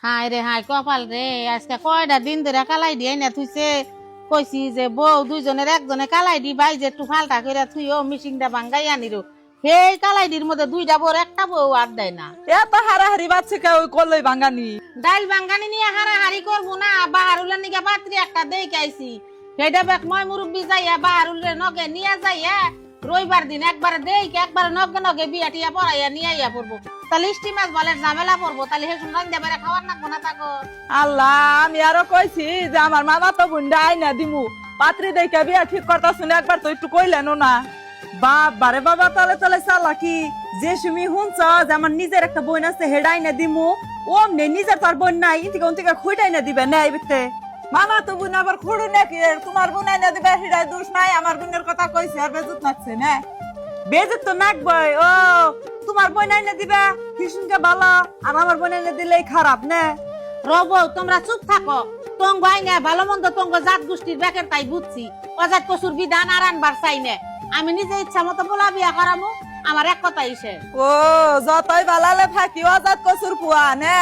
High রে high কপাল রে, আজকে কয়টা দিন ধরে কালাই দিয়ে না থুইছে। কইছি যে বউ দুইজনের একজনে কালাই দি ভাই যে একটু ফালটা করে থুইও মিশিংটা ভাঙ্গাই আনিরো। সেই কালাইডির মধ্যে দুইটা বউ একটা বউ আর দেয় না। এত হারাহারি বাচ্চা কে ওই কলই ভাঙ্গানি ডাইল ভাঙ্গানি নিয়ে হারাহারি করবো না, বাহারুলের নিকে পাত্রী একটা দেখে আইছি। সেটা বেক ময় মুরব্বী যাইয়া বাহারুলের নগে নিয়ে যাইয়া রবিবার দিন একবারে দেখে একবারে নগে নগে বিয়া টিয়া পড়াইয়া নিয়ে আইয়া পড়বো। তাহলে স্টিম মাছ বলে ঝামেলা পড়বো, তাহলে হেসুন রান্দা বেড়ে খাওয়ার নাকবো না তাকে। আল্লাহ, আমি আরো কইছি যে আমার মামা তো বুন্ডা আইনা দিমু পাত্রী দেখে বিয়া ঠিক করতা শুনে একবার তো একটু কইলেনও না। বাবারে বাবা, তালে তালে চালাকি। যে তুমি শুনছ যে আমার নিজের একটা বোন আছে হেডাই না দিমু, অমনে নিজের তার বোন নাই ইন্তিকে অন্তিকে খুঁটাই না দিবে না এইবিতে। মামা তো বোন আবার খুঁড়ু নাকি, তোমার বোন আইনা দিবে হেডাই দোষ নাই। আমার বোনের কথা কইছে আর বেজুত নাকছে না, বেজুত তো নাকবই। ও তোমার বোন আইনা দিবে কিসুনকে ভালো, আর আমার বোন আইনা দিলেই খারাপ না। রব তোমরা চুপ থাকো। তঙ্গ আইনে ভালো মন্দ তঙ্গ জাত গোষ্ঠীর ব্যাকের তাই বুঝছি। অজাত কসুর বিধান আর আনবার চাই না। আমি নিজে ইচ্ছা মতো বলা বিয়া করামু, আমার এক কথা ইসে। ও যতই বালালে থাকি অজাত কসুর কুয়া নে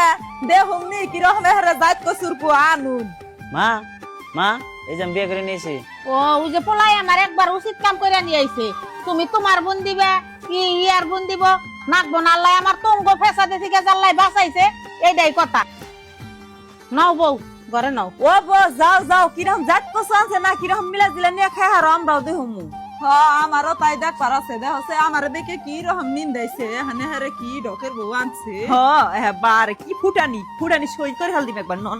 দেখুন নি কিরকম হেরে জাত কসুর কুয়া আনুন। মা মা এই যে আমি বিয়ে করে নিয়েছি। ও ওই যে পোলাই আমার একবার উচিত কাম করে নিয়ে আইছে। তুমি তোমার বোন দিবে কি ইয়ার বোন দিব নাকবো না। আল্লাহ আমার তঙ্গ ফেসাদে থেকে জাল্লাই বাঁচাইছে, এইটাই কথা। নাও বউ ঘরে নাও। ও বো যাও যাও, কিরকম জাত কসু আছে না কিরকম মিলা দিলে নিয়ে খাই হারো আমরাও দেখুমু। হ্যাঁ আমারও তাই দেখ পারাছে দেখছে আমার দেখে কি রকম নিন্দাইছে হানে হারে কি ডকের বউ আনছে। হ্যাঁ বারে কি ফুটানি ফুটানি সই করে হাল দিবে একবার নন।